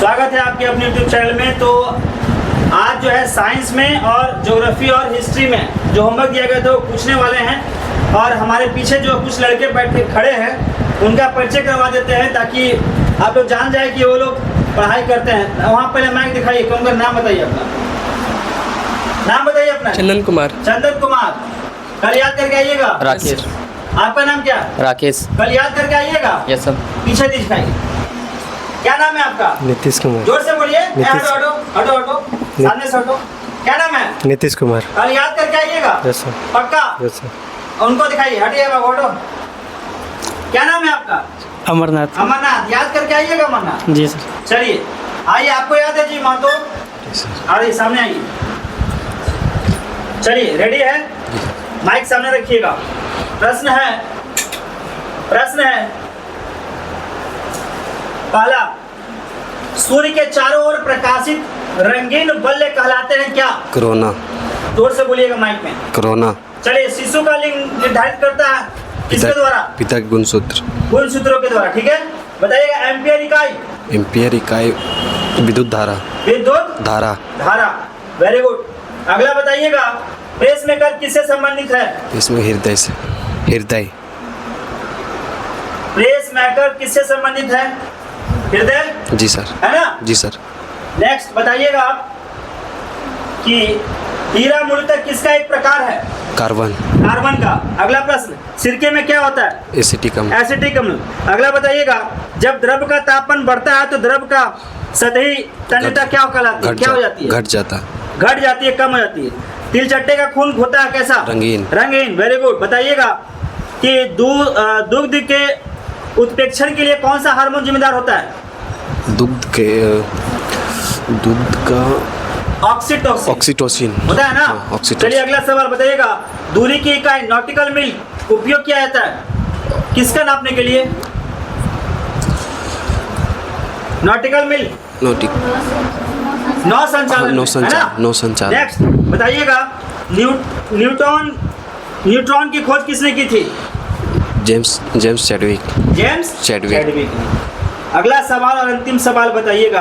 स्वागत है आपके अपने यूट्यूब चैनल में। तो आज जो है साइंस में और ज्योग्राफी और हिस्ट्री में जो होमवर्क दिया गया था वो पूछने वाले हैं। और हमारे पीछे जो कुछ लड़के बैठ के खड़े हैं उनका परिचय करवा देते हैं ताकि आप लोग जान जाए कि वो लोग पढ़ाई करते हैं। वहाँ पहले माइक दिखाइए, उनका नाम बताइए, अपना नाम बताइए अपना। चंदन कुमार। चंदन कुमार, कल याद करके आइएगा। राकेश। आपका नाम क्या? राकेश। कल याद करके आइएगा। Yes sir. पीछे दिखाइए, क्या नाम है आपका? नीतीश कुमार। जोर से बोलिए। नीतीश। हटो हटो हटो हटो, सामने से हटो। क्या नाम है? नीतीश कुमार। कल याद करके आइएगा। Yes sir. पक्का? Yes sir. उनको दिखाइए, हटिए बाबू हटो। क्या नाम है आपका? अमरनाथ। अमरनाथ, याद करके आइएगा अमरनाथ। जी सर। चलिए आइए, आपको याद है जी महतो? आइए सामने आइए। चलिए रेडी है? माइक सामने रखिएगा। प्रश्न है पहला, सूर्य के चारों ओर प्रकाशित रंगीन बल्ले कहलाते हैं क्या? कोरोना। जोर से बोलिएगा माइक में। कोरोना। चलिए, शिशु का लिंग निर्धारित करता है किसके द्वारा? पिता के गुणसूत्र। गुणसूत्रों के द्वारा। ठीक है, बताइएगा। एम्पियर इकाई? एम्पियर इकाई विद्युत धारा। विद्युत धारा। धारा, वेरी गुड। अगला बताइएगा, पेसमेकर किससे संबंधित है? इसमें हृदय से। हृदय। पेसमेकर किससे संबंधित है? हृदय, जी सर। है ना? जी सर। नेक्स्ट बताइएगा आप कि हीरा मूलतः किसका एक प्रकार है? कार्बन। कार्बन का। अगला प्रश्न, सिरके में क्या होता है? एसिटिक अम्ल। एसिटिक अम्ल। अगला बताइएगा, जब द्रव का तापमान बढ़ता है तो द्रव का सतही तन्यता क्या कहलाती है? क्या हो जाती है? घट जाता। घट जाती है, कम हो जाती है। तिल चट्टे का खून होता है कैसा? रंगीन। रंगीन, वेरी गुड। बताइएगा कि दुग्ध के उत्प्रेक्षण के लिए कौन सा हार्मोन जिम्मेदार होता है? दूध का ऑक्सीटोसिन। ऑक्सीटोसिन होता है ना? हाँ, ऑक्सीटोसिन। चलिए अगला सवाल बताइएगा, दूरी की इकाई नॉटिकल मील उपयोग किया जाता है किसका नापने के लिए? नॉटिक। नौ संचालन। नौ संचालन। नेक्स्ट बताइएगा, न्यूट्रॉन की खोज किसने की थी? James Chadwick. अगला सवाल और अंतिम सवाल बताइएगा,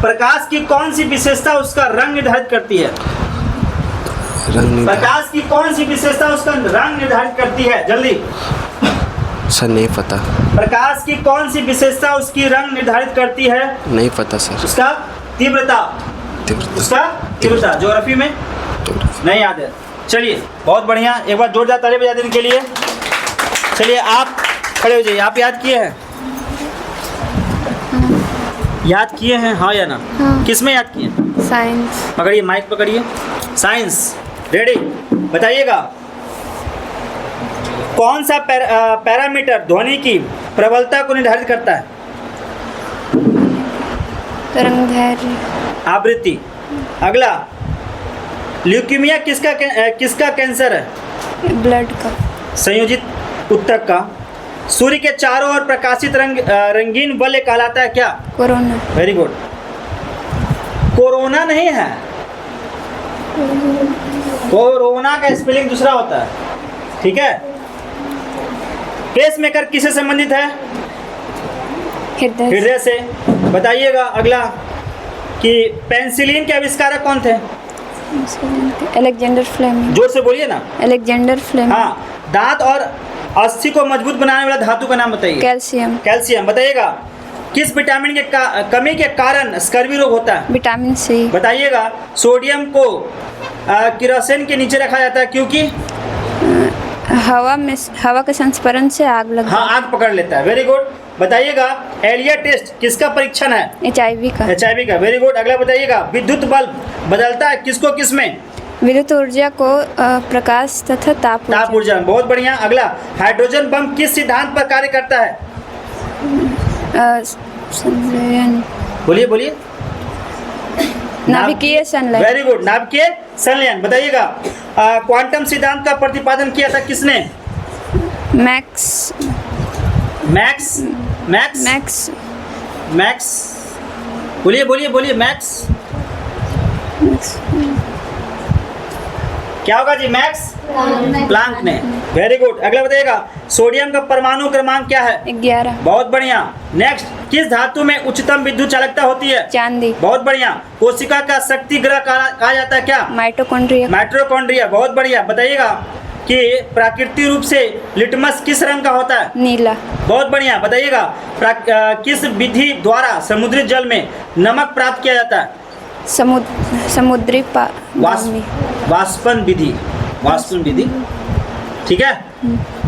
प्रकाश की कौन सी विशेषता उसका रंग निर्धारित करती है? प्रकाश की कौन सी विशेषता उसका रंग निर्धारित करती है? जल्दी। सर नहीं पता। प्रकाश की कौन सी विशेषता उसकी रंग निर्धारित करती है? नहीं पता सर। उसका तीव्रता। उसका तीव्रता। ज्योग्राफी में नहीं याद है। चलिए बहुत बढ़िया, एक बार जोरदार ताली बजा देने के लिए। चलिए आप खड़े हो जाइए। आप याद किए हैं? याद किए हैं, हाँ या ना? हाँ। किस में याद किए? साइंस। पकड़िए, माइक पकड़िए। Science, ready? बताइएगा, कौन सा पैरामीटर ध्वनि की प्रबलता को निर्धारित करता है? तरंगदैर्घ्य। आवृत्ति। अगला, ल्यूकीमिया किसका कैंसर है? ब्लड का। संयोजित उत्तक का। सूर्य के चारों ओर प्रकाशित रंगीन बल्ले कहलाता है क्या? कोरोना। Very good. कोरोना नहीं है, कोरोना का स्पेलिंग दूसरा होता है। ठीक है। पेसमेकर किससे संबंधित है? हृदय से। बताइएगा अगला कि पेंसिलिन के आविष्कारक कौन थे? Alexander Fleming. जोर से बोलिए ना। Alexander Fleming. हाँ। दांत और अस्थि को मजबूत बनाने वाला धातु का नाम बताइए। कैल्शियम। कैल्शियम। बताइएगा, किस विटामिन के कमी के कारण स्कर्वी रोग होता है? Vitamin C. बताइएगा, सोडियम को किरोसिन के नीचे रखा जाता है क्योंकि हवा के संस्परण से आग लग। हाँ, आग पकड़ लेता है। Very good. बताइएगा, एलिया टेस्ट किसका परीक्षण है? HIV का। HIV का। Very good. अगला बताइएगा, विद्युत बल्ब बदलता है किसको किस में? विद्युत ऊर्जा को प्रकाश तथा ताप ऊर्जा। बहुत बढ़िया। अगला, हाइड्रोजन बम किस सिद्धांत पर कार्य करता है? संलयन। बोलिए। नाभिकीय संलयन। वेरी गुड, नाभिकीय संलयन। बताइएगा, क्वांटम सिद्धांत का प्रतिपादन किया था किसने? मैक्स। बोलिए। मैक्स। क्या होगा जी? मैक्स प्लांक ने। Very good. अगला बताइएगा, सोडियम का परमाणु क्रमांक क्या है? 11। बहुत बढ़िया। नेक्स्ट, किस धातु में उच्चतम विद्युत चालकता होती है? चांदी। बहुत बढ़िया। कोशिका का शक्ति ग्रह कहा जाता है क्या? माइटोकॉन्ड्रिया। माइटोकॉन्ड्रिया। बहुत बढ़िया। बताइएगा कि प्राकृतिक रूप से लिटमस किस रंग का होता है? नीला। बहुत बढ़िया। बताइएगा किस विधि द्वारा समुद्री जल में नमक प्राप्त किया जाता है? समुद्री वाष्पन विधि। वाष्पन विधि। ठीक है।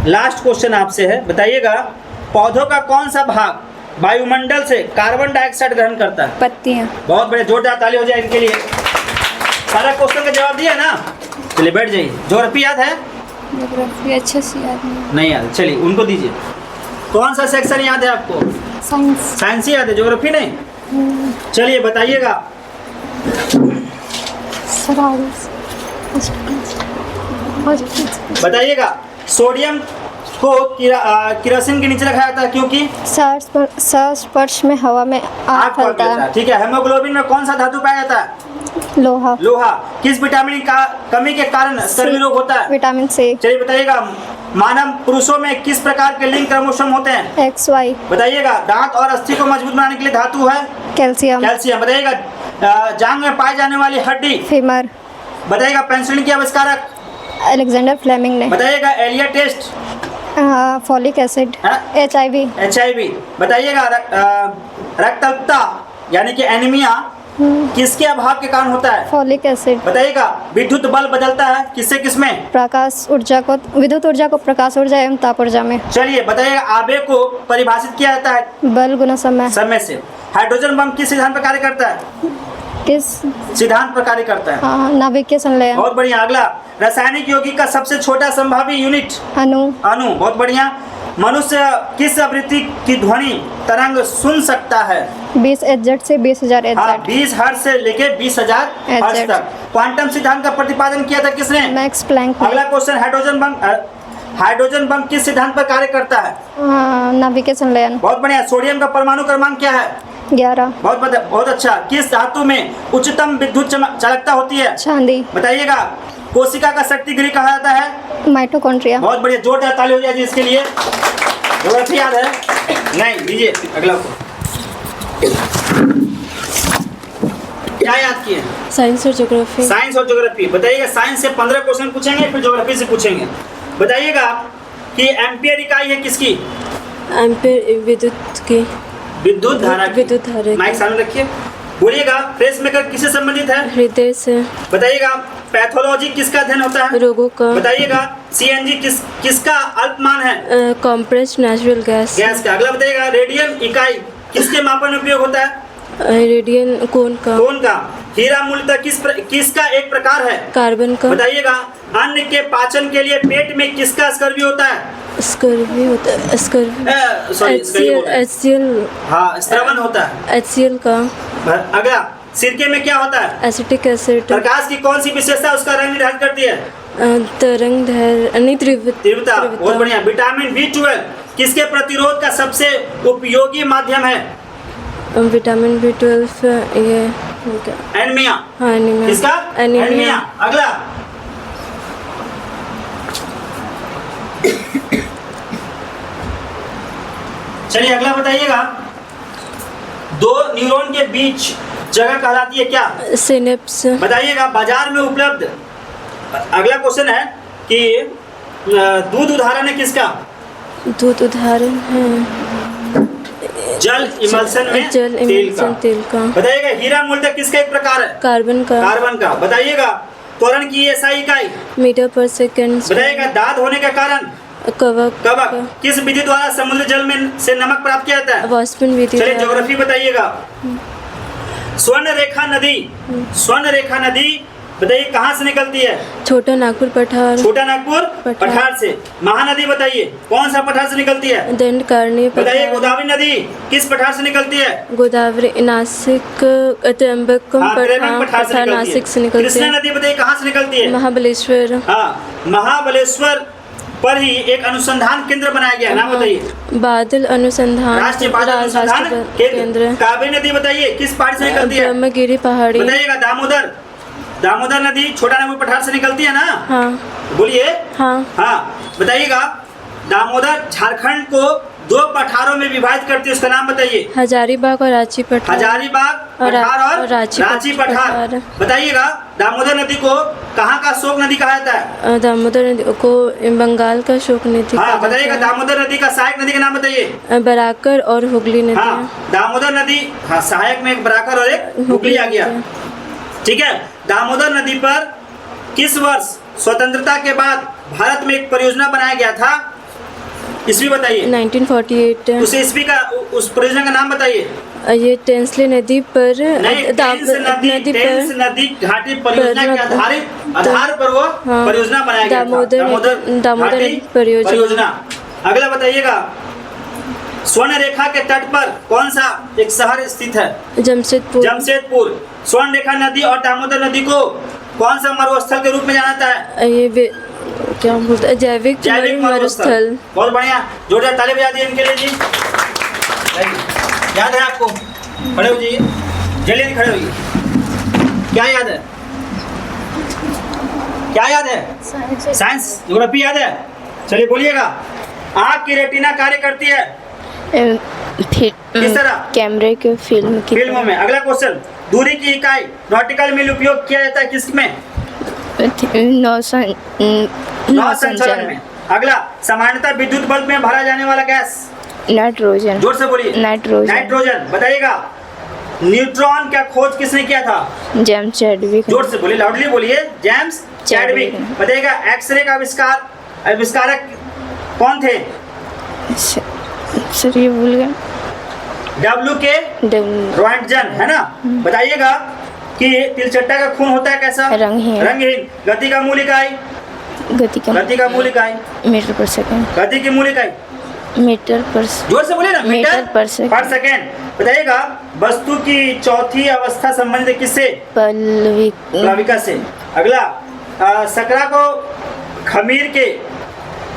लास्ट क्वेश्चन आपसे है, बताइएगा पौधों का कौन सा भाग वायुमंडल से कार्बन डाइऑक्साइड ग्रहण करता है? पत्तियां। बहुत बढ़िया, जोरदार ताली हो जाए इनके लिए। सारा क्वेश्चन का जवाब दिया ना? चलिए बैठ जाइए। ज्योग्राफी याद है? ज्योग्राफी अच्छे से याद नहीं याद? चलिए उनको दीजिए। कौन सा सेक्शन याद है आपको? साइंस। साइंस ही याद है, ज्योग्राफी नहीं? चलिए बताइएगा। बताइएगा सोडियम को केरोसिन के नीचे रखा जाता है क्योंकि संस्पर्श में हवा में आग फैलता है। ठीक है। हेमोग्लोबिन में कौन सा धातु पाया जाता है? लोहा। लोहा। किस विटामिन का कमी के कारण स्कर्वी रोग होता है? Vitamin C. चलिए बताइएगा मानव पुरुषों में किस प्रकार के लिंग क्रोमोसोम होते हैं? XY। बताइएगा दांत और अस्थि को मजबूत बनाने के लिए धातु है? कैल्शियम। कैल्शियम। बताइएगा जांघ में पाई जाने वाली हड्डी? फीमर। बताइएगा पेंसिलिन के आविष्कारक? अलेक्जेंडर फ्लेमिंग ने। बताइएगा ELISA test? Folic acid. HIV। बताइएगा रक्तअल्पता यानी कि एनीमिया किसके अभाव के कारण होता है? Folic acid. बताइएगा विद्युत बल बदलता है किससे किसमें? प्रकाश ऊर्जा को, विद्युत ऊर्जा को प्रकाश ऊर्जा एवं ताप ऊर्जा में। चलिए बताइएगा आवेग को परिभाषित किया जाता है? बल गुना समय। समय से। हाइड्रोजन बम किस सिद्धांत पर कार्य करता है? किस सिद्धांत पर कार्य करता है? नाभिकीय संलयन। बहुत बढ़िया। अगला, रासायनिक यौगिक का सबसे छोटा संभावी यूनिट? अणु। अणु। बहुत बढ़िया। मनुष्य किस आवृत्ति की ध्वनि तरंग सुन सकता है? 20 Hz से 20,000 Hz। 20 हर्ट्ज से लेके 20,000 हर्ट्ज तक। क्वांटम सिद्धांत का प्रतिपादन किया था किसने? Max Planck. अगला क्वेश्चन, हाइड्रोजन बम किस सिद्धांत पर कार्य करता है? नाभिकीय संलयन। बहुत बढ़िया। सोडियम का परमाणु क्रमांक क्या है? 11। बहुत अच्छा। किस धातु में उच्चतम विद्युत चालकता होती है? चांदी। बताइएगा कोशिका का शक्ति गृह कहा जाता है? माइटोकॉन्ड्रिया। बहुत बढ़िया, जोरदार ताली हो जाए जी इसके लिए। ज्योग्राफी याद है? नहीं? लीजिए अगला। क्या याद किए? साइंस और ज्योग्राफी। साइंस और ज्योग्राफी। बताइएगा साइंस से 15 क्वेश्चन पूछेंगे, फिर ज्योग्राफी से पूछेंगे। बताइएगा कि एम्पियर इकाई है किसकी? एम्पियर विद्युत की। विद्युत धारा की। विद्युत धारा। माइक सामने रखिए। बोलिएगा पेसमेकर किससे संबंधित है? हृदय से। बताइएगा पैथोलॉजी किसका अध्ययन होता है? रोगों का। बताइएगा CNG किसका अल्पमान है? Compressed natural gas. गैस का। अगला बताइएगा रेडियन इकाई किसके मापन में उपयोग होता है? रेडियन कोण का। कोण का। हीरा मूलतः किसका एक प्रकार है? कार्बन का। बताइएगा अन्न के पाचन के लिए पेट में किसका स्कर्वी होता है? स्कर्वी होता है। HCl। हाँ, स्त्रवन होता है। HCl का। अगला, सिरके में क्या होता है? Acetic acid. प्रकाश की कौन सी विशेषता उसका रंग निर्धारित करती है? तरंग तीव्रता। बहुत बढ़िया। विटामिन B12 किसके प्रतिरोध का सबसे उपयोगी माध्यम है? विटामिन B12 ये एनीमिया। हाँ, एनीमिया। किसका? एनीमिया। अगला, चलिए अगला बताइएगा दो न्यूरॉन के बीच जगह कहलाती है क्या? सिनेप्स। बताइएगा बाजार में उपलब्ध। अगला क्वेश्चन है कि दूध उदाहरण है किसका? दूध उदाहरण है जल इमल्सन में तेल का। बताइएगा हीरा मूलतः किसका एक प्रकार है? कार्बन का। कार्बन का। बताइएगा त्वरण की SI इकाई? मीटर पर सेकंड। बताइएगा दाद होने का कारण? कवक। किस विधि द्वारा समुद्र जल में से नमक प्राप्त किया जाता है? वाष्पन विधि। चलिए ज्योग्राफी बताइएगा। स्वर्ण रेखा नदी बताइए कहाँ से निकलती है? छोटा नागपुर पठार। छोटा नागपुर पठार से। महानदी बताइए कौन सा पठार से निकलती है? दंडकारण्य। बताइए गोदावरी नदी किस पठार से निकलती है? गोदावरी नासिक त्र्यंबकम पठार नासिक से निकलती है। कृष्णा नदी बताइए कहाँ से निकलती है? महाबलेश्वर। हाँ, महाबलेश्वर पर ही एक अनुसंधान केंद्र बनाया गया, नाम बताइए। बादल अनुसंधान राष्ट्रीय बादल अनुसंधान केंद्र। कावेरी नदी बताइए किस पहाड़ी से निकलती है? ब्रह्मगिरी पहाड़ी। बताइएगा दामोदर दामोदर नदी छोटा नागपुर पठार से निकलती है ना? हाँ बोलिए। हाँ हाँ बताइएगा, दामोदर झारखंड को 2 पठारों में विभाजित करती है, उसका नाम बताइए। हजारीबाग और रांची पठार। हजारीबाग पठार और रांची पठार। बताइएगा, दामोदर नदी को कहाँ का शोक नदी कहा जाता है? दामोदर नदी को बंगाल का शोक नदी। हाँ बताइएगा, दामोदर नदी का सहायक नदी का नाम बताइए। बराकर और हुगली नदी। हाँ दामोदर नदी, हाँ सहायक में एक बराकर और एक हुगली आ गया। ठीक है, दामोदर नदी पर किस वर्ष स्वतंत्रता के बाद भारत में एक परियोजना बनाया गया था? ईस्वी बताइए। 1948। उस ईस्वी का, उस परियोजना का नाम बताइए। ये टेंसले नदी पर टेंस नदी घाटी परियोजना के आधार पर वो परियोजना बनाया गया था, दामोदर घाटी परियोजना। अगला बताइएगा, स्वर्ण रेखा के तट पर कौन सा एक शहर स्थित है? जमशेदपुर। जमशेदपुर। स्वर्ण रेखा नदी और दामोदर नदी को कौन सा मरुस्थल के रूप में जाना जाता है? ये क्या बोलते हैं, जैविक मरुस्थल। बहुत बढ़िया, जोरदार ताली बजा दी इनके लिए जी। याद है आपको? खड़े हो जाइए, जल्दी खड़े होइए। क्या याद है? क्या याद है? साइंस ज्योग्राफी याद है? चलिए बोलिएगा। आँख की रेटिना कार्य करती है किस तरह? कैमरे के फिल्मों में। अगला क्वेश्चन, दूरी की इकाई नॉटिकल मील उपयोग किया जाता है किसमें? नौ संचालन में। अगला, सामान्यतः विद्युत बल्ब में भरा जाने वाला गैस? नाइट्रोजन। जोर से बोलिए। नाइट्रोजन। बताइएगा, न्यूट्रॉन का खोज किसने किया था? James Chadwick. जोर से बोलिए, लाउडली बोलिए। James Chadwick. बताइएगा, एक्सरे का आविष्कारक कौन थे? सर ये भूल गए। W.K. रॉन्टजन, है ना? बताइएगा कि तिलचट्टा का खून होता है कैसा? रंगहीन। गति का मूल इकाई? गति का मूल इकाई? मीटर पर सेकंड। गति की मूल इकाई? मीटर पर। जोर से बोलिए ना। मीटर पर सेकंड। बताइएगा, वस्तु की चौथी अवस्था संबंधित किससे? प्लविका से। अगला, शकरा को खमीर के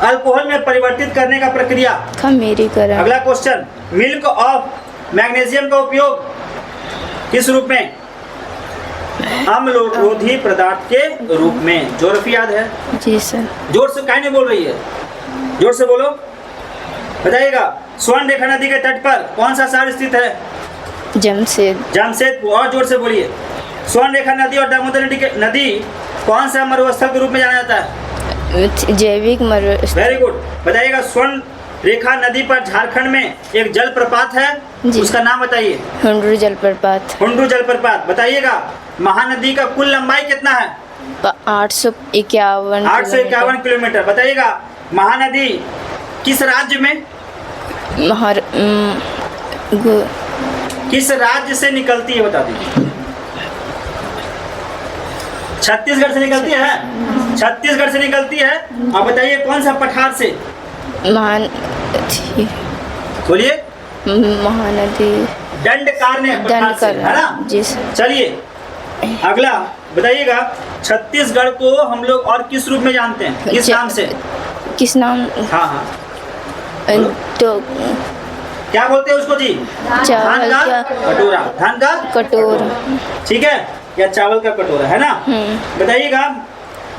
अल्कोहल में परिवर्तित करने का प्रक्रिया? खमीरीकरण। अगला क्वेश्चन, मिल्क ऑफ मैग्नीशियम का उपयोग किस रूप में? अम्लरोधी पदार्थ के रूप में। ज्योग्राफी याद है? जी सर। जोर से काहे नहीं बोल रही है? जोर से बोलो। बताइएगा, स्वर्ण रेखा नदी के तट पर कौन सा शहर स्थित है? जमशेदपुर। और जोर से बोलिए। स्वर्ण रेखा नदी और दामोदर नदी कौन सा मरुस्थल के रूप में जाना जाता है? जैविक मरुस्थल। Very good. बताइएगा, स्वर्ण रेखा नदी पर झारखंड में एक जलप्रपात है, उसका नाम बताइए। हुंडरू जलप्रपात। बताइएगा, महानदी का कुल लंबाई कितना है? 851 किलोमीटर। बताइएगा, महानदी किस राज्य में, किस राज्य से निकलती है? बता दीजिए। छत्तीसगढ़ से निकलती है। छत्तीसगढ़ से निकलती है। अब बताइए, कौन सा पठार से? बोलिए। महानदी दंडकारण्य पठार से, है ना? जी सर। चलिए अगला बताइएगा, छत्तीसगढ़ को हम लोग और किस रूप में जानते हैं? किस नाम से? किस नाम? हाँ तो क्या बोलते हैं उसको जी? धान का कटोरा। धान का कटोरा, ठीक है, या चावल का कटोरा, है ना? बताइएगा,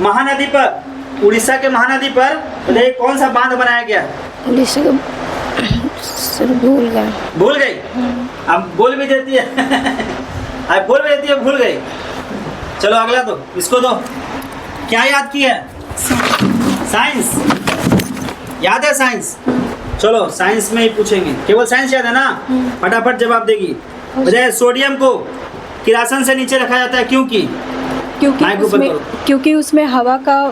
महानदी पर, उड़ीसा के महानदी पर बताइए कौन सा बांध बनाया गया? उड़ीसा का सर भूल गई। अब बोल भी देती है अब बोल भी देती है, भूल गई। चलो अगला दो, इसको दो। क्या याद की है? साइंस याद है? साइंस, चलो साइंस में ही पूछेंगे। केवल साइंस याद है ना? फटाफट जवाब देगी। बताइए, सोडियम को किरासन से नीचे रखा जाता है क्योंकि उसमें हवा का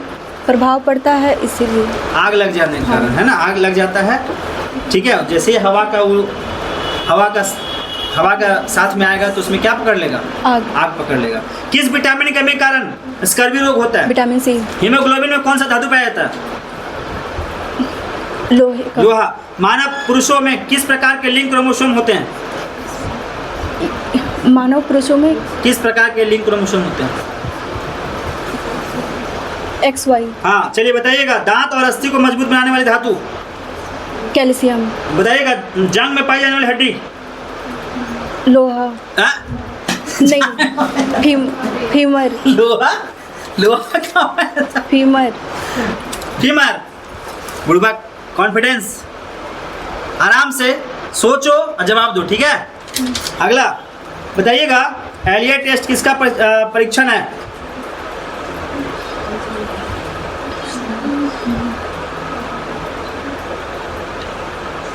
प्रभाव पड़ता है, इसीलिए। आग लग जाने के कारण, है ना? आग लग जाता है, ठीक है। जैसे ही हवा का साथ में आएगा तो उसमें क्या पकड़ लेगा? आग पकड़ लेगा। किस विटामिन की कमी के कारण स्कर्वी रोग होता है? विटामिन सी। हीमोग्लोबिन में कौन सा धातु पाया जाता है? लोहा। मानव पुरुषों में किस प्रकार के लिंग क्रोमोसोम होते हैं? मानव पुरुषों में किस प्रकार के लिंग क्रोमोसोम होते हैं? XY। हाँ, चलिए बताइएगा, दांत और अस्थि को मजबूत बनाने वाली धातु? कैल्शियम। बताइएगा, जंग में पाई जाने वाली हड्डी? लोहा। नहीं फीमर लोहा लोहा कहाँ है? Femur femur. बुड़बक, कॉन्फिडेंस, आराम से सोचो और जवाब दो, ठीक है। अगला बताइएगा, एलिया टेस्ट किसका परीक्षण है?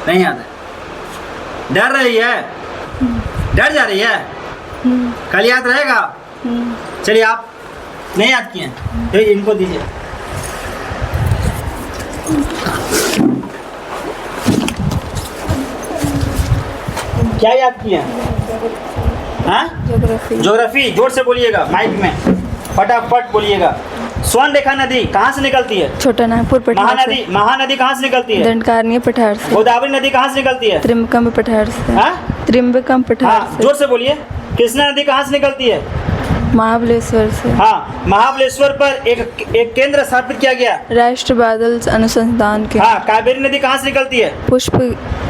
नहीं याद है, डर रही है, डर जा रही है, कल याद रहेगा। चलिए, आप नहीं याद किए तो इनको दीजिए। क्या याद किए? हाँ, ज्योग्राफी। जोर से बोलिएगा, माइक में फटाफट बोलिएगा। स्वर्ण रेखा नदी कहाँ से निकलती है? छोटा नागपुर पठार से। महानदी कहाँ से निकलती है? दंडकारण्य पठार से। गोदावरी नदी कहाँ से निकलती है? त्रिम्बकम पठार से। हाँ? त्रिम्बकम पठार हाँ, से। जोर से बोलिए। कृष्णा नदी कहाँ से निकलती है? महाबलेश्वर से। हाँ, महाबलेश्वर पर एक केंद्र स्थापित किया गया। राष्ट्र बादल अनुसंधान के। हाँ, कावेरी नदी कहाँ से निकलती है? पुष्प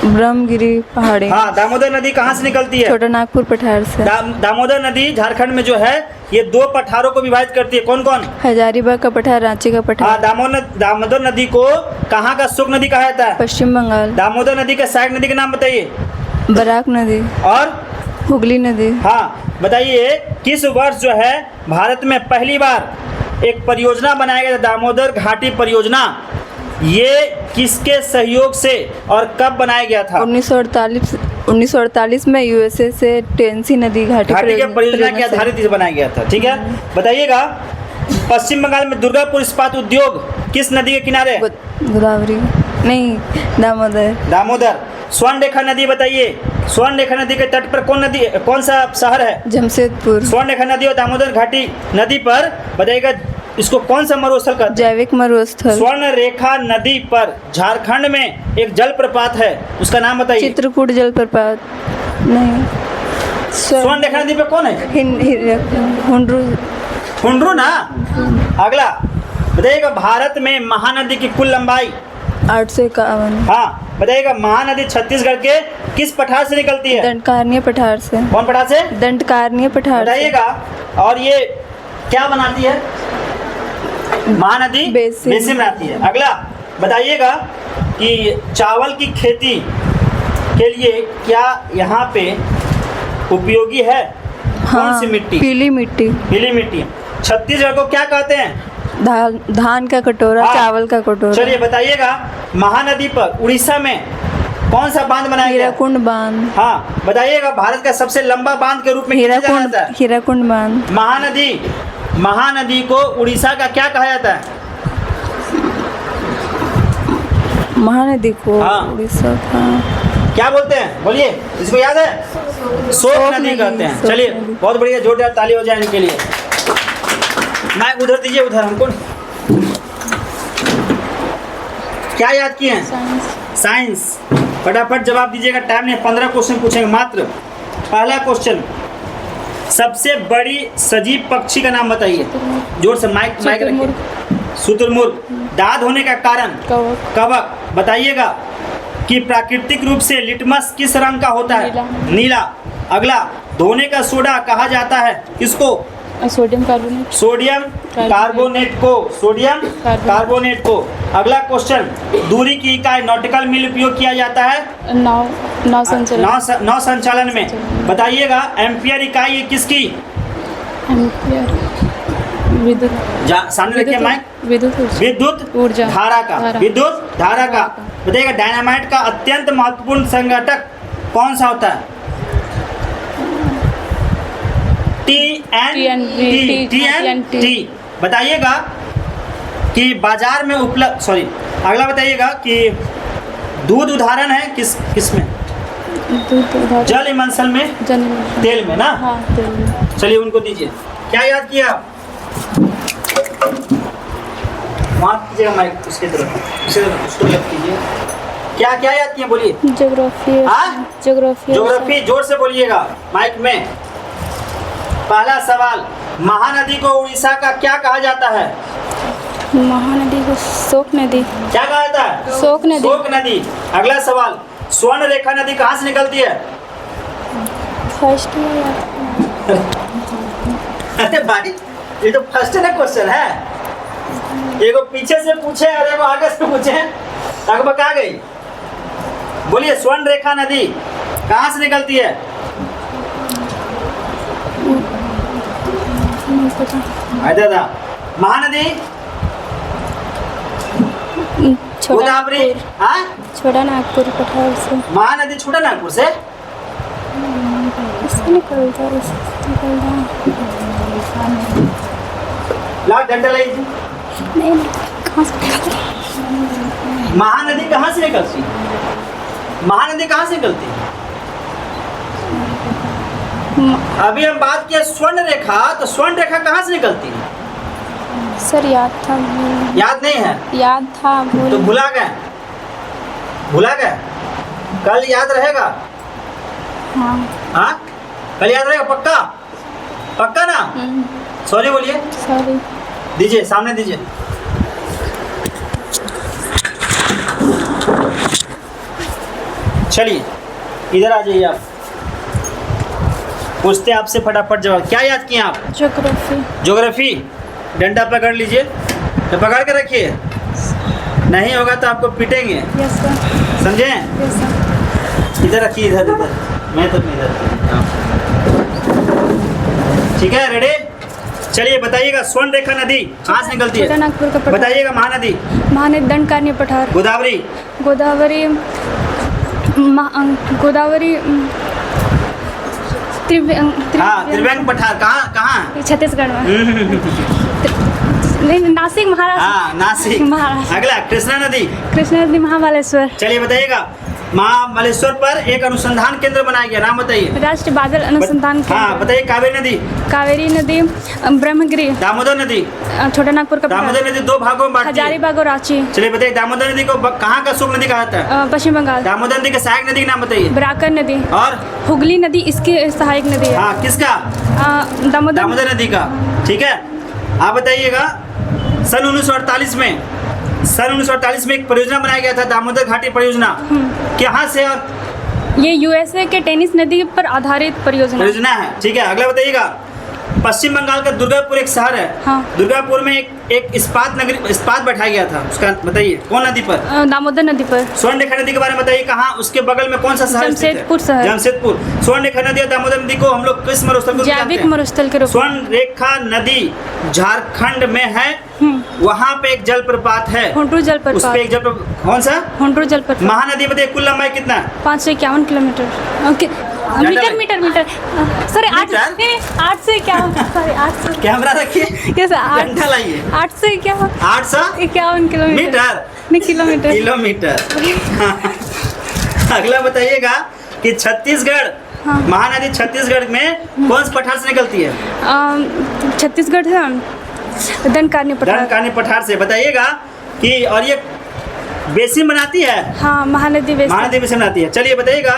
ब्रह्मगिरी पहाड़ी। हाँ, दामोदर नदी कहाँ से निकलती है? छोटा नागपुर पठार से। दामोदर नदी झारखंड में जो है ये 2 पठारों को विभाजित करती है। कौन कौन? हजारीबाग का पठार, रांची का हाँ, पठार। दामोदर नदी को कहाँ का शुक नदी कहा जाता है? पश्चिम बंगाल। दामोदर नदी के सहायक नदी के नाम बताइए। बराक नदी और हुगली नदी। हाँ, बताइए किस वर्ष जो है भारत में पहली बार एक परियोजना बनाया गया था, दामोदर घाटी परियोजना? ये किसके सहयोग से और कब बनाया गया था? 1948 में यूएसए से टेंसी नदी घाटी के परियोजना के आधारित इसे बनाया गया था, ठीक है। बताइएगा, पश्चिम बंगाल में दुर्गापुर इस्पात उद्योग किस नदी के किनारे? गोदावरी नहीं, दामोदर। स्वर्ण रेखा नदी बताइए, स्वर्ण रेखा नदी के तट पर कौन सा शहर है? जमशेदपुर। स्वर्ण रेखा नदी और दामोदर घाटी नदी पर बताइएगा, इसको कौन सा मरुस्थल कहते हैं? जैविक मरुस्थल। स्वर्ण रेखा नदी पर झारखंड में एक जलप्रपात है, उसका नाम बताइए। चित्रकूट जलप्रपात नहीं। स्वर्ण रेखा नदी पे कौन है? हुंड्रू ना। अगला बताइएगा, भारत में महानदी की कुल लंबाई? 851। हाँ, बताइएगा, महानदी छत्तीसगढ़ के किस पठार से निकलती है? दंडकारण्य पठार से। कौन पठार से? दंडकारण्य पठार। बताइएगा, और ये क्या बनाती है? महानदी बेसिन बनाती है। अगला बताइएगा कि चावल की खेती के लिए क्या यहाँ पे उपयोगी है? कौन सी मिट्टी? पीली मिट्टी। पीली मिट्टी। छत्तीसगढ़ को क्या कहते हैं? धान का कटोरा। हाँ, चावल का कटोरा। चलिए बताइएगा, महानदी पर उड़ीसा में कौन सा बांध बनाया गया? हीराकुंड बांध। हाँ, बताइएगा, भारत का सबसे लंबा बांध के रूप में हीराकुंड बांध। महानदी को उड़ीसा का क्या कहा जाता है? महानदी को उड़ीसा का क्या बोलते हैं? बोलिए, इसको याद है? सोक नदी कहते हैं। चलिए, बहुत बढ़िया, जोरदार ताली हो जाए इनके लिए। मैं उधर दीजिए, उधर हमको। क्या याद किए हैं? साइंस। फटाफट जवाब दीजिएगा, टाइम नहीं, 15 क्वेश्चन पूछेंगे मात्र। पहला क्वेश्चन, सबसे बड़ी सजीव पक्षी का नाम बताइए। जोर से माइक रखिए। शुतुरमुर्ग। दाद होने का कारण? कवक। बताइएगा कि प्राकृतिक रूप से लिटमस किस रंग का होता है? नीला। अगला, धोने का सोडा कहा जाता है किसको? Sodium carbonate. सोडियम कार्बोनेट को। अगला क्वेश्चन, दूरी की इकाई नॉटिकल मील उपयोग किया जाता है नौ संचालन में। बताइएगा, एम्पियर इकाई है किसकी? विद्युत। सामने रखिए माइक। विद्युत ऊर्जा धारा का। विद्युत धारा का। बताइएगा, डायनामाइट का अत्यंत महत्वपूर्ण संघटक कौन सा होता है? TNT। बताइएगा कि बाजार में उपलब्ध, अगला बताइएगा कि दूध उदाहरण है किसमें? जल इमल्सन में, तेल में ना। हाँ, तेल में। चलिए, उनको दीजिए। क्या याद किया? माफ कीजिएगा, माइक उसके तरफ उसको लग कीजिए। क्या याद किया? बोलिए। ज्योग्राफी। जोर से बोलिएगा माइक में। पहला सवाल, महानदी को उड़ीसा का क्या कहा जाता है? महानदी को शोक नदी। क्या कहा जाता है? शोक नदी। अगला सवाल, स्वर्ण रेखा नदी कहाँ से निकलती है? फर्स्ट में अरे भाई ये तो फर्स्ट ना क्वेश्चन है, एगो पीछे से पूछे और एगो आगे से पूछे, लगभग कहाँ गई? बोलिए, स्वर्ण रेखा नदी कहाँ से निकलती है? दादा महानदी गोदावरी, हाँ छोटा नागपुर पठार से महानदी छोटा नागपुर से इससे निकलता है, लाख घंटा लगी। नहीं कहाँ से निकलता है? महानदी कहाँ से निकलती? महानदी कहाँ से निकलती? अभी हम बात किए स्वर्ण रेखा, तो स्वर्ण रेखा कहाँ से निकलती है? सर याद था, याद नहीं है? याद था तो भुला गए, भुला गए। कल याद रहेगा? हाँ हाँ कल याद रहेगा पक्का? पक्का ना? सॉरी बोलिए, सॉरी। दीजिए सामने दीजिए। चलिए इधर आ जाइए, आप पूछते हैं आपसे फटाफट जवाब। क्या याद किए आप? ज्योग्राफी। ज्योग्राफी, डंडा पकड़ लीजिए, तो पकड़ के रखिए, नहीं होगा तो आपको पीटेंगे, यस सर, समझे? Yes sir. इधर रखिए, इधर इधर, मैं तो इधर। ठीक है, रेडी? चलिए बताइएगा, स्वर्ण रेखा नदी कहाँ से निकलती छोटा है? नागपुर का पठार। बताइएगा। महानदी, महानदी दंडकारण्य पठार। गोदावरी, गोदावरी गोदावरी हाँ त्रिवेंग पठार कहाँ कहाँ? छत्तीसगढ़ में। नहीं, नासिक महाराष्ट्र। हाँ नासिक। महाराष्ट्र। अगला कृष्णा नदी। कृष्णा नदी महाबालेश्वर। चलिए बताइएगा, महाबलेश्वर पर एक अनुसंधान केंद्र बनाया गया, नाम बताइए। राष्ट्रीय बादल अनुसंधान हाँ केंद्र। बताइए। कावेरी नदी। कावेरी नदी ब्रह्मगिरी। दामोदर नदी। छोटा नागपुर का दामोदर नदी दो भागों में बांटती है। हजारीबाग और रांची। चलिए बताइए, दामोदर नदी को कहाँ का शुभ नदी कहा जाता है? पश्चिम बंगाल। दामोदर नदी के सहायक नदी का नाम बताइए। बराकर नदी। और हुगली नदी इसकी सहायक नदी है। हाँ किसका? दामोदर नदी का। ठीक है, आप बताइएगा, सन 1948 में एक परियोजना बनाया गया था, दामोदर घाटी परियोजना, कहाँ से? और ये यूएसए के टेनिस नदी पर आधारित परियोजना है। ठीक है, अगला बताइएगा, पश्चिम बंगाल का दुर्गापुर एक शहर है। हाँ। दुर्गापुर में एक इस्पात बैठाया गया था, उसका बताइए कौन नदी पर? दामोदर नदी पर। स्वर्ण रेखा नदी के बारे में बताइए, कहाँ उसके बगल में कौन सा शहर? जमशेदपुर शहर। जमशेदपुर। स्वर्ण रेखा नदी और दामोदर नदी को हम लोग किस मरुस्थल को जानते जैविक हैं? मरुस्थल के रूप में। स्वर्ण रेखा नदी झारखंड में है, वहाँ पे एक जलप्रपात है, हुंटरू उस पे जलप्रपात। एक जलप्रपात, कौन सा? हुंटरू जलप्रपात। महानदी बताइए कुल लंबाई कितना है? 551 किलोमीटर। ओके, मीटर सॉरी, 8 से क्या? सॉरी 8 से कैमरा रखिए, कैसे? 8 घंटा लाइए। 8 से क्या? 851 किलोमीटर। नहीं, किलोमीटर। अगला बताइएगा कि छत्तीसगढ़, हाँ। महानदी छत्तीसगढ़ में कौन से पठार से निकलती है? छत्तीसगढ़ से दंडकारण्य पठार। दंडकारण्य पठार से। बताइएगा कि, और ये बेसिन बनाती है? हाँ, महानदी बेसिन। महानदी बेसिन बनाती है। चलिए बताइएगा,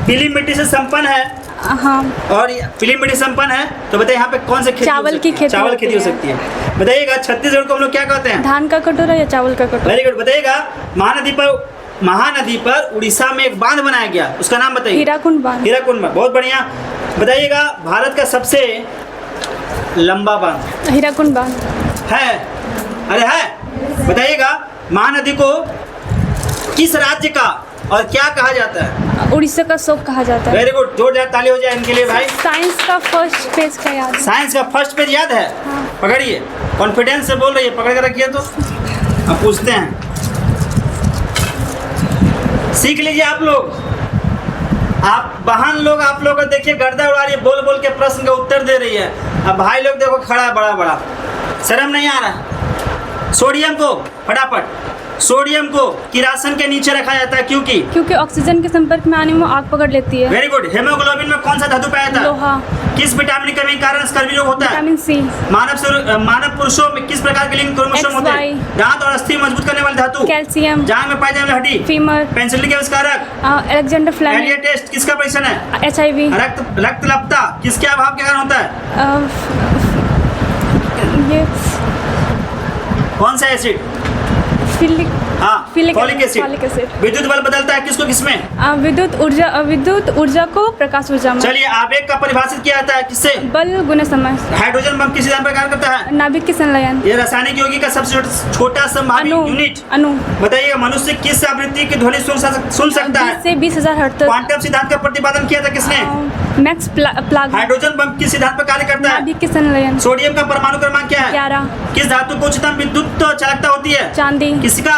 पीली मिट्टी से संपन्न है, हाँ, और पीली मिट्टी संपन्न है, तो बताइए यहाँ पे कौन से खेती? चावल की खेती चावल होती खेती हो है। सकती है। बताइएगा, छत्तीसगढ़ को हम लोग क्या कहते हैं? धान का कटोरा या चावल का कटोरा? Very good. बताइएगा, महानदी पर उड़ीसा में एक बांध बनाया गया, उसका नाम बताइए। हीराकुंड बांध। हीराकुंड बांध, बहुत बढ़िया। बताइएगा, भारत का सबसे लंबा बांध? हीराकुंड बांध है। अरे है। बताइएगा, महानदी को किस राज्य का और क्या कहा जाता है? उड़ीसा का शोक कहा जाता है। वेरी गुड, जोरदार ताली हो जाए इनके लिए भाई। साइंस का फर्स्ट पेज का याद है? साइंस का फर्स्ट पेज याद है? हाँ। पकड़िए, कॉन्फिडेंस से बोल रही है, पकड़ के रखिए। तो अब पूछते हैं, सीख लीजिए आप लोग। आप बहन लोग, आप लोग देखिए गर्दा उड़ा रही है, बोल बोल के प्रश्न का उत्तर दे रही है। अब भाई लोग देखो खड़ा है बड़ा बड़ा, शर्म नहीं आ रहा? सोडियम को फटाफट, सोडियम को किरासन के नीचे रखा जाता है, क्योंकि ऑक्सीजन के संपर्क में आने में आग पकड़ लेती है। Very good. हेमोग्लोबिन में कौन सा धातु पाया जाता है? लोहा। किस विटामिन की कमी के कारण स्कर्वी रोग होता है? विटामिन सी। मानव पुरुषों में किस प्रकार के लिंग क्रोमोसोम होते हैं? XY। दांत और अस्थि मजबूत करने वाली धातु? कैल्शियम। जांघ में पाई जाने वाली हड्डी? फीमर। पेंसिलिन के आविष्कारक? Alexander Fleming. एलिया टेस्ट किसका परीक्षण है? HIV। रक्तलप्ता किसके अभाव के कारण होता है? ये कौन सा एसिड? फिलिक हाँ Folic folic folic acid. acid। विद्युत बल बदलता है किसको किसमें? विद्युत ऊर्जा को प्रकाश ऊर्जा में। चलिए आवेग का परिभाषित किया जाता है किससे? बल गुना समय। हाइड्रोजन बम किस सिद्धांत पर कार्य करता है? नाभिक की संलयन। ये रासायनिक यौगिक का सबसे छोटा संभावित अणु यूनिट। अणु बताइएगा मनुष्य किस आवृत्ति की ध्वनि सुन सकता है? 20 से 20,000 हर्ट्ज तक। क्वांटम सिद्धांत का प्रतिपादन किया था किसने? Max Planck. हाइड्रोजन बम किस सिद्धांत पर कार्य करता है? नाभिक की संलयन। सोडियम का परमाणु क्रमांक क्या है? 11। किस धातु को उच्चतम विद्युत चालकता होती है? चांदी। किसका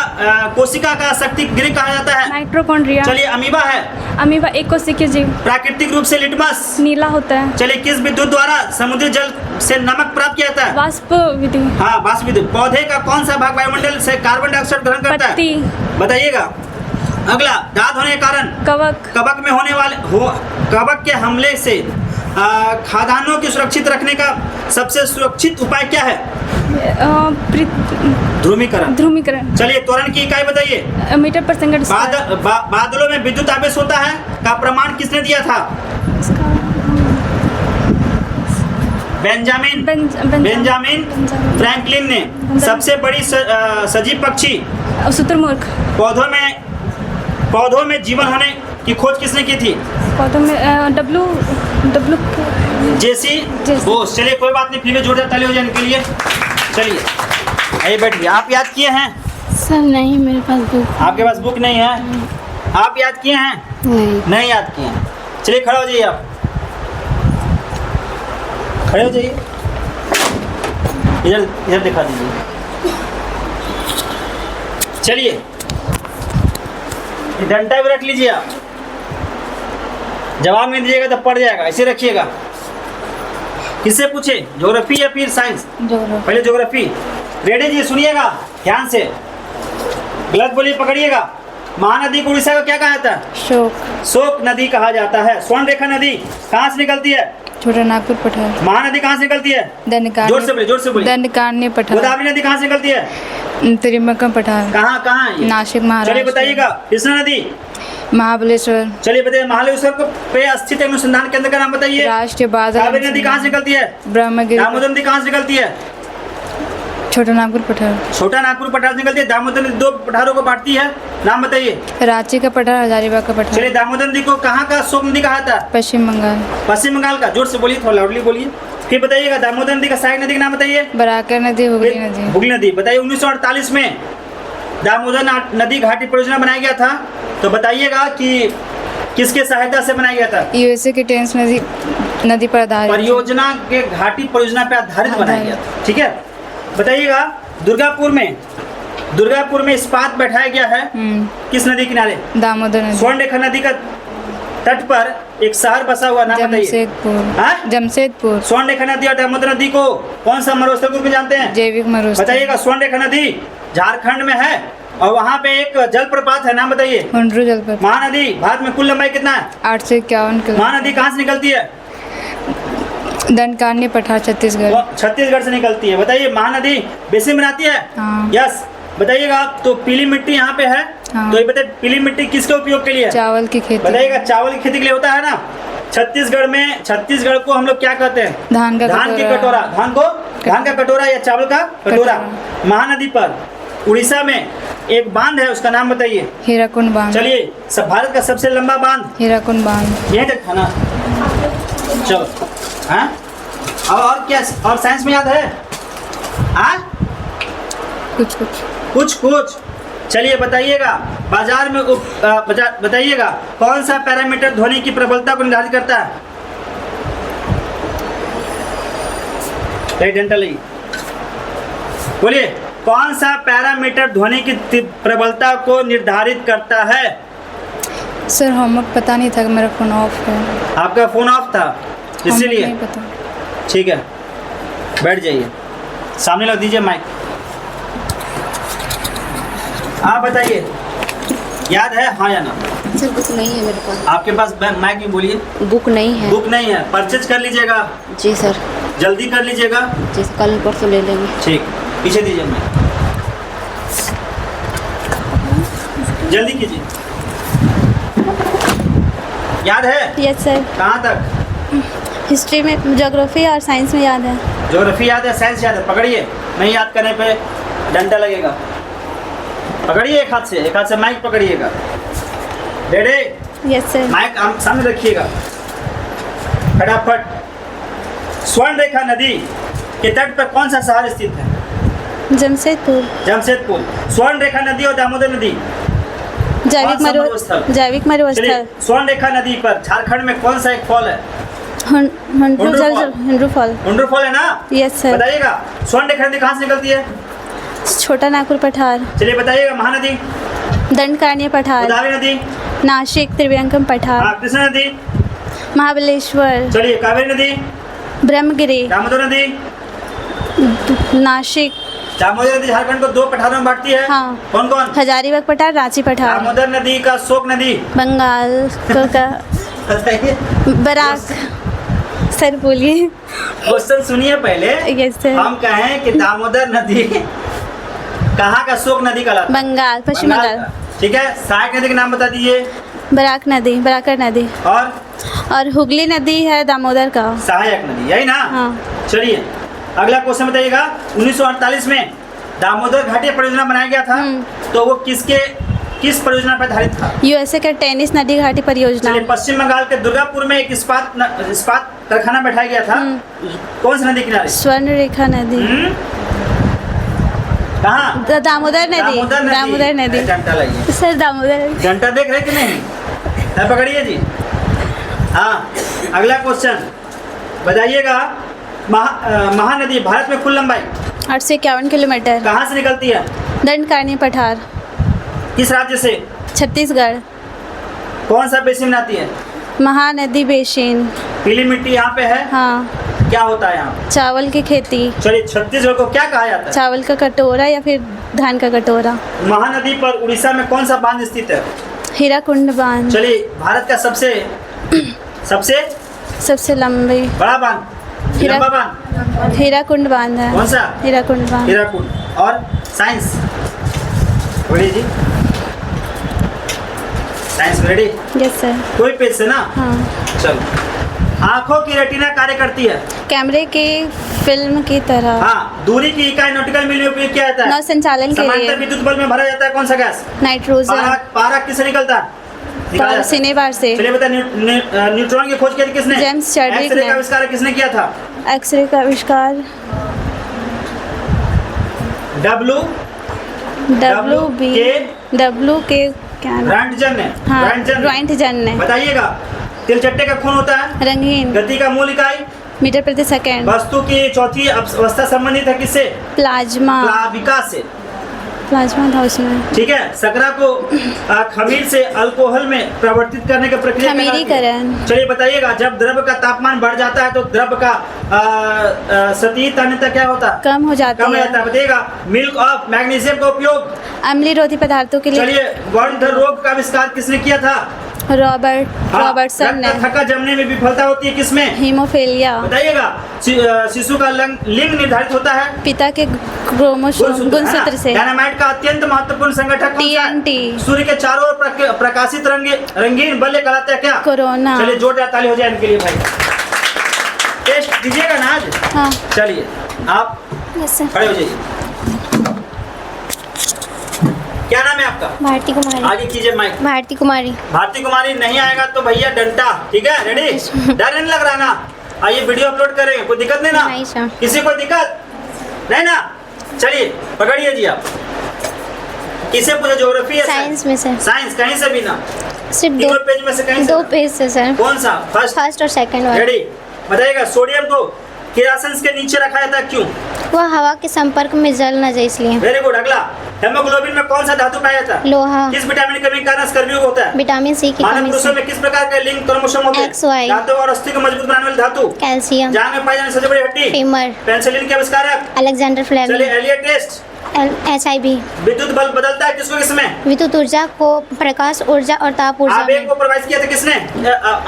कोशिका का शक्ति गृह कहा जाता है? माइटोकॉन्ड्रिया। चलिए अमीबा है। अमीबा एक कोशिकीय जीव। प्राकृतिक रूप से लिटमस। नीला होता है। चलिए किस विद्युत द्वारा समुद्री जल से नमक प्राप्त किया जाता है? वाष्प विधि। हाँ वाष्प विद्युत। पौधे का कौन सा भाग वायुमंडल से कार्बन डाइऑक्साइड ग्रहण करता है? पत्ती। बताइएगा। अगला दांत होने के कारण कवक। कवक में होने वाले कवक के हमले से खाद्यान्नों की सुरक्षित रखने का सबसे सुरक्षित उपाय क्या है? ध्रुवीकरण। ध्रुवीकरण। चलिए त्वरण की इकाई बताइए। मीटर पर सेकंड। बादलों में विद्युत आवेश होता है का प्रमाण किसने दिया था? बेंजामिन फ्रैंकलिन ने। सबसे बड़ी सजीव पक्षी? शुतुरमुर्ग। पौधों में जीवन होने की खोज किसने की थी? पौधों में डब्लू जेसी बोस। चलिए कोई बात नहीं, फिर भी जोरदार ताली हो जाने के लिए। चलिए आइए बैठिए। आप याद किए हैं? सर नहीं, मेरे पास बुक। आपके पास बुक नहीं है? आप याद किए हैं? नहीं याद किए हैं। चलिए खड़े हो जाइए, आप खड़े हो जाइए। इधर दिखा दीजिए। चलिए डंडा भी रख लीजिए। आप जवाब नहीं दीजिएगा तो पड़ जाएगा, ऐसे रखिएगा। किससे पूछे, ज्योग्राफी या फिर साइंस? पहले ज्योग्राफी। रेडी जी, सुनिएगा ध्यान से, गलत बोलिए पकड़िएगा। महानदी को उड़ीसा का क्या कहा जाता है? शोक नदी कहा जाता है। स्वर्ण रेखा नदी कहाँ से निकलती है? छोटा नागपुर पठार। महानदी कहाँ से निकलती है? जोर से बोलिए। दंडकारण्य पठार। गोदावरी नदी कहाँ से निकलती है? त्रिमकम पठार। कहाँ है ये? नासिक महाराष्ट्र। चलिए बताइएगा। कृष्णा नदी? महाबलेश्वर। चलिए बताइए महाबलेश्वर को पे स्थित अनुसंधान केंद्र का नाम बताइए। राष्ट्रीय बादल। कावेरी नदी कहाँ से निकलती है? ब्रह्मगिरी। दामोदर नदी कहाँ से निकलती है? छोटा नागपुर पठार। छोटा नागपुर पठार से निकलती है। दामोदर नदी दो पठारों को बांटती है, नाम बताइए। रांची का पठार, हजारीबाग का पठार। चलिए दामोदर नदी को कहाँ का शोक नदी कहा था? पश्चिम बंगाल। पश्चिम बंगाल का। जोर से बोलिए, थोड़ा लाउडली बोलिए। फिर बताइएगा दामोदर नदी का सहायक नदी का नाम बताइए। बराकर नदी, हुगली नदी। हुगली नदी। बताइए 1948 में दामोदर नदी घाटी परियोजना बनाया गया था, तो बताइएगा कि किसके सहायता से बनाया गया था? यूएसए की टेंस नदी पर आधारित परियोजना के घाटी परियोजना पे आधारित बनाया गया था। ठीक है, बताइएगा दुर्गापुर में इस्पात बैठाया गया है किस नदी किनारे? दामोदर नदी। स्वर्ण रेखा नदी का तट पर एक शहर बसा हुआ, नाम बताइए। जमशेदपुर। स्वर्ण रेखा नदी और दामोदर नदी को कौन सा मरुस्थल ग्रुप में जानते हैं? जैविक मरुस्थल। बताइएगा। स्वर्ण रेखा नदी झारखंड में है और वहाँ पे एक जलप्रपात है, नाम बताइए। हुंड्रू जलप्रपात। महानदी, भारत में कुल लंबाई कितना है? 851 किलोमीटर। महानदी कहाँ से निकलती है? दंडकारण्य पठार, छत्तीसगढ़। छत्तीसगढ़ से निकलती है। बताइए महानदी बेसिन बनाती है? हाँ। यस। बताइएगा। तो पीली मिट्टी यहाँ पे है। हाँ। तो ये बताइए पीली मिट्टी किसके उपयोग के लिए है? चावल की खेती। बताइएगा। चावल की खेती के लिए होता है ना। छत्तीसगढ़ को हम लोग क्या कहते हैं? धान की कटोरा। धान का कटोरा या चावल का कटोरा। महानदी पर उड़ीसा में एक बांध है, उसका नाम बताइए। हीराकुंड बांध। चलिए भारत का सबसे लंबा बांध? हीराकुंड बांध। यही तक था ना। चलो हाँ, और क्या और साइंस में याद है? हाँ कुछ। चलिए बताइएगा। बाजार में बताइएगा कौन सा पैरामीटर ध्वनि की प्रबलता को निर्धारित करता है? बोलिए, कौन सा पैरामीटर ध्वनि की प्रबलता को निर्धारित करता है? सर होमवर्क पता नहीं था, मेरा फोन ऑफ है। आपका फोन ऑफ था इसीलिए? नहीं पता। ठीक है, बैठ जाइए, सामने लग दीजिए माइक। आप बताइए, याद है हाँ या ना? सर बुक नहीं है मेरे पास। आपके पास माइक में बोलिए। बुक नहीं है। बुक नहीं है, परचेज कर लीजिएगा। जी सर। जल्दी कर लीजिएगा। जी सर, कल परसों ले लेंगे। ठीक, पीछे दीजिए माइक, जल्दी कीजिए। याद है? Yes sir. कहाँ तक? हिस्ट्री में, ज्योग्राफी और साइंस में याद है। ज्योग्राफी याद है, साइंस याद है। पकड़िए, नहीं याद करने पे डंडा लगेगा। पकड़िए एक हाथ से माइक पकड़िएगा। रेडी? Yes sir. माइक सामने रखिएगा फटाफट। स्वर्ण रेखा नदी के तट पर कौन सा शहर स्थित है? जमशेदपुर। जमशेदपुर। स्वर्ण रेखा नदी और दामोदर नदी जैविक मरुस्थल। जैविक मरुस्थल। चलिए, स्वर्ण रेखा नदी पर झारखंड में कौन सा एक फॉल है? हुंड्रू फॉल। हुंड्रू फॉल है ना? Yes sir. बताइएगा स्वर्ण रेखा नदी कहाँ से निकलती है? छोटा नागपुर पठार। चलिए बताइएगा महानदी? दंडकारण्य पठार। गोदावरी नदी? नासिक त्रिवेंकम पठार। हाँ, कृष्णा नदी? महाबलेश्वर। चलिए, कावेरी नदी? ब्रह्मगिरी। दामोदर नदी? नासिक। दामोदर नदी झारखंड को 2 पठारों में बांटती है। हाँ। कौन कौन? हजारीबाग पठार, रांची पठार। दामोदर नदी का शोक नदी? बंगाल का बताइए। बराक। सर बोलिए। क्वेश्चन सुनिए पहले। Yes sir. हम कहें कि दामोदर नदी कहाँ का शोक नदी कहलाता है? बंगाल, पश्चिम बंगाल बंगाल। का। ठीक है, सहायक नदी के नाम बता दीजिए। बराक नदी, बराकर नदी। और हुगली नदी है दामोदर का। सहायक नदी, यही ना? हाँ। चलिए अगला क्वेश्चन बताइएगा। 1948 में दामोदर घाटी परियोजना बनाया गया था, तो वो किस परियोजना पर आधारित था? यूएसए का टेनिस नदी घाटी परियोजना। चलिए, पश्चिम बंगाल के दुर्गापुर में एक इस्पात कारखाना बैठाया गया था, कौन सी नदी किनारे? स्वर्ण रेखा नदी। कहाँ? दामोदर नदी। दामोदर नदी। घंटा लाइए। सर दामोदर। घंटा देख रहे कि नहीं? है, पकड़िए जी। हाँ, अगला क्वेश्चन बताइएगा। महानदी भारत में कुल लंबाई 851 किलोमीटर। कहाँ से निकलती है? दंडकारण्य पठार। किस राज्य से? छत्तीसगढ़। कौन सा बेसिन में आती है? महानदी बेसिन। पीली मिट्टी यहाँ पे है। हाँ। क्या होता है यहाँ? चावल की खेती। चलिए, छत्तीसगढ़ को क्या कहा जाता है? चावल का कटोरा या फिर धान का कटोरा। महानदी पर उड़ीसा में कौन सा बांध स्थित है? हीराकुंड बांध। चलिए, भारत का सबसे लंबी बड़ा बांध, लंबा बांध हीराकुंड बांध है। कौन सा? हीराकुंड बांध। हीराकुंड। और साइंस बोलिए जी। Science ready? Yes sir. कोई पेज से ना? हाँ। चलो। आंखों की रेटिना कार्य करती है कैमरे के फिल्म की तरह। हाँ। दूरी की इकाई नॉटिकल मील में उपयोग किया जाता है। नौ संचालन के लिए। समांतर विद्युत बल्ब में भरा जाता है कौन सा गैस? नाइट्रोजन। पारा किससे निकलता है? सिनेबार से। चलिए बता, न्यूट्रॉन की खोज की थी किसने? जेम्स चैडविक एक्सरे ने। का आविष्कार किसने किया था? एक्सरे का आविष्कार डब्ल्यू के क्या नाम? रॉन्टजन ने। हाँ, रॉन्टजन ने। बताइएगा, तिलचट्टे का खून होता है? रंगीन। गति का मूल इकाई? मीटर प्रति सेकंड। वस्तु की चौथी अवस्था संबंधित है किससे? प्लाज्मा। प्लाविका से। प्लाज्मा था उसमें। ठीक है। सकरा को खमीर से अल्कोहल में परिवर्तित करने की प्रक्रिया खमीरीकरण। चलिए बताइएगा, जब द्रव का तापमान बढ़ जाता है तो द्रव का सतही तन्यता क्या होता है? कम हो जाती कम हो है। जाता है। बताइएगा, मिल्क ऑफ मैग्नीशियम का उपयोग? अम्लीरोधी पदार्थों के लिए। चलिए, वर्ण रोग का आविष्कार किसने किया था? रॉबर्टसन ने। थक्का जमने में विफलता होती है किसमें? हीमोफीलिया। बताइएगा, शिशु का लिंग निर्धारित होता है पिता के क्रोमोसोम गुणसूत्र से। डायनामाइट का अत्यंत महत्वपूर्ण संगठक कौन सा है? TNT। सूर्य के चारों ओर प्रकाशित रंगीन बल्ले कहलाते हैं क्या? कोरोना। चलिए, जोरदार ताली हो जाए इनके लिए भाई। टेस्ट दीजिएगा ना आज? हाँ। चलिए, आप खड़े हो जाइए। क्या नाम है आपका? भारती कुमारी। आगे कीजिए माइक। भारती कुमारी। भारती कुमारी। नहीं आएगा तो भैया डंडा। ठीक है, रेडी? डर नहीं लग रहा ना? आइए, वीडियो अपलोड करेंगे, कोई दिक्कत नहीं ना? नहीं सर। किसी को दिक्कत नहीं ना? चलिए पकड़िए जी। आप किसे पूछे? ज्योग्राफी है? साइंस में सर। साइंस कहीं से भी ना? सिर्फ तीनों पेज में से कहीं से? 2 पेज से सर। कौन सा? फर्स्ट और सेकंड वाला। रेडी? बताइएगा, सोडियम को किरासन के नीचे रखा जाता है क्यों? वह हवा के संपर्क में जल न जाए इसलिए। Very good. अगला, हेमोग्लोबिन में कौन सा धातु पाया जाता है? लोहा। किस विटामिन की कमी के कारण स्कर्वियो होता है? विटामिन सी की मानव कमी पुरुषों से। में किस प्रकार के लिंग क्रोमोसोम होते हैं? XY। दांतों और अस्थि को मजबूत बनाने वाली धातु? कैल्शियम। जांघ में पाई जाने सबसे बड़ी हड्डी? फीमर। पेनिसिलिन के आविष्कारक? अलेक्जेंडर चलिए, फ्लेमिंग। ELISA test. HIV। विद्युत बल्ब बदलता है किसको किसमें? विद्युत ऊर्जा को प्रकाश ऊर्जा और ताप ऊर्जा आवेग में। को परिभाषित किया था किसने?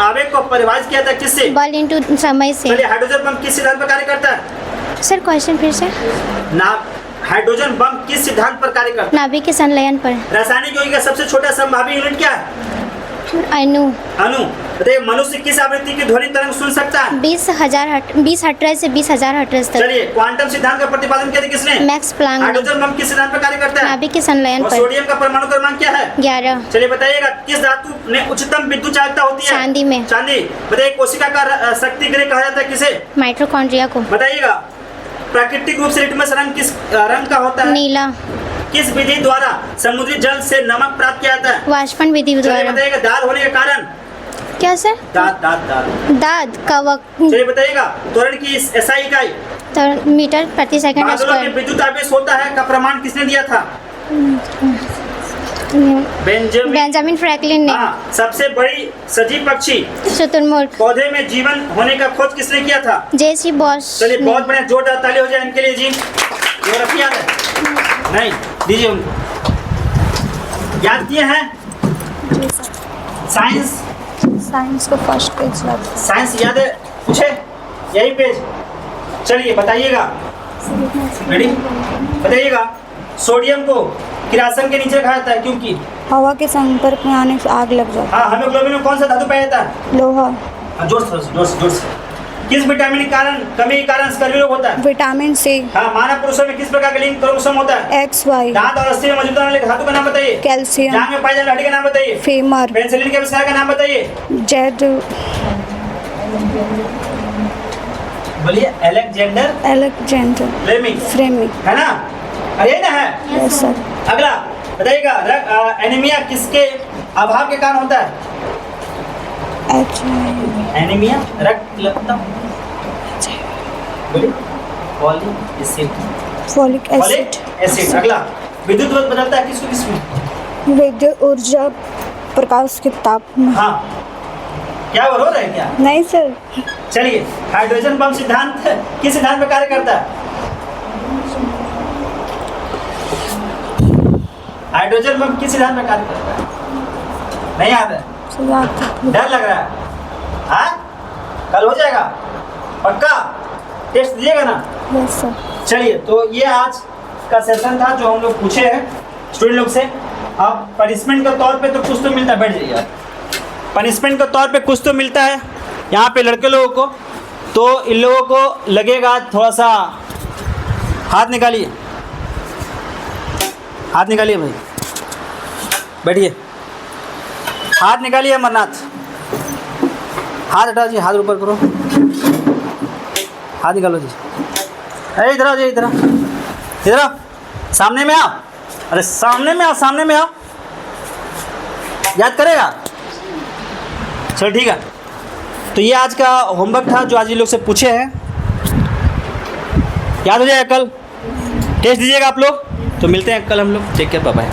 आवेग को परिभाषित किया था किससे? बल इंटू समय से। चलिए, हाइड्रोजन बम किस सिद्धांत पर कार्य करता है? सर क्वेश्चन फिर से। हाइड्रोजन बम किस सिद्धांत पर कार्य करता है? नाभिक के संलयन पर। रासायनिक यौगिक का सबसे छोटा संभावी यूनिट क्या है? अनु अनु, बताइए मनुष्य किस आवृत्ति की ध्वनि तरंग सुन सकता है? 20 हर्ट्ज से 20,000 हर्ट्ज तक। चलिए, क्वांटम सिद्धांत का प्रतिपादन किया था किसने? Max Planck. हाइड्रोजन बम किस सिद्धांत पर कार्य करता है? नाभिक के संलयन और पर। सोडियम का परमाणु क्रमांक क्या है? 11। चलिए बताइएगा, किस धातु में उच्चतम विद्युत चालकता होती है? चांदी में। चांदी। बताइए, कोशिका का शक्ति गृह कहा जाता है किसे? माइटोकॉन्ड्रिया को। बताइएगा, प्राकृतिक रूप से लिटमस रंग किस रंग का होता है? नीला। किस विधि द्वारा समुद्री जल से नमक प्राप्त किया जाता है? वाष्पन विधि चलिए द्वारा। बताइएगा, दाद होने के कारण? क्या सर? दाद दाद दाद। दाद कवक। चलिए बताइएगा, त्वरण की SI इकाई? तो मीटर प्रति सेकंड बादलों में स्क्वायर। विद्युत आवेश होता है का प्रमाण किसने दिया था? बेंजामिन फ्रैंकलिन ने। हाँ, सबसे बड़ी सजीव पक्षी? शुतुरमुर्ग। पौधे में जीवन होने का खोज किसने किया था? JC boss. चलिए, बहुत बढ़िया, जोरदार ताली हो जाए इनके लिए जी। ज्योग्राफी याद है? नहीं, दीजिए उनको। याद किए हैं? साइंस? साइंस को फर्स्ट पेज लगा। साइंस याद है? पूछे यही पेज। चलिए बताइएगा, रेडी? बताइएगा, सोडियम को किरासन के नीचे रखा जाता है क्योंकि? हवा के संपर्क में आने से आग लग जाती हाँ, हीमोग्लोबिन में कौन सा धातु पाया जाता है? है। लोहा। हाँ, जोर से। किस विटामिन के कारण कमी के कारण स्कर्वी रोग होता है? Vitamin C. हाँ, मानव पुरुषों में किस प्रकार का लिंग क्रोमोसोम होता है? XY। दांत और अस्थि में मौजूद होने वाले धातु का नाम बताइए। कैल्शियम। जांघ में पाई जाने वाली हड्डी का नाम बताइए। फीमर। पेनिसिलिन के आविष्कार का नाम बताइए। जेड। बोलिए, अलेक्जेंडर फ्लेमिंग। है ना? अरे ना है। Yes sir. अगला बताइएगा, एनीमिया किसके अभाव के कारण होता है? एनीमिया, रक्तहीनता। बोलिए, फॉलिक फॉलिक एसिड। अगला, विद्युत बदलता है किसमें? विद्युत ऊर्जा प्रकाश के ताप में। हाँ, क्या वो रो रहे हैं क्या? नहीं सर। चलिए, हाइड्रोजन बम सिद्धांत किस सिद्धांत पर कार्य करता है? हाइड्रोजन बम किस सिद्धांत पर कार्य करता है? नहीं याद है? डर लग रहा है? हाँ, कल हो जाएगा पक्का? टेस्ट दीजिएगा ना? Yes sir. चलिए, तो ये आज का सेशन था जो हम लोग पूछे हैं स्टूडेंट लोग से। अब पनिशमेंट के तौर पे तो कुछ तो मिलता है, बैठ जाइए आप। पनिशमेंट के तौर पे कुछ तो मिलता है यहाँ पे लड़के लोगों को। तो इन लोगों को लगेगा थोड़ा सा, हाथ निकालिए, हाथ निकालिए भाई, बैठिए, हाथ निकालिए अमरनाथ, हाथ हटा जी, हाथ ऊपर करो, हाथ निकालो जी। अरे इधर आओ जी, इधर आओ, सामने में आओ, अरे सामने में आओ, सामने में आओ। याद करेगा? चलो ठीक है। तो ये आज का होमवर्क था जो आज ये लोग से पूछे हैं। याद हो जाएगा, कल टेस्ट दीजिएगा आप लोग। तो मिलते हैं कल हम लोग। Take care, bye bye.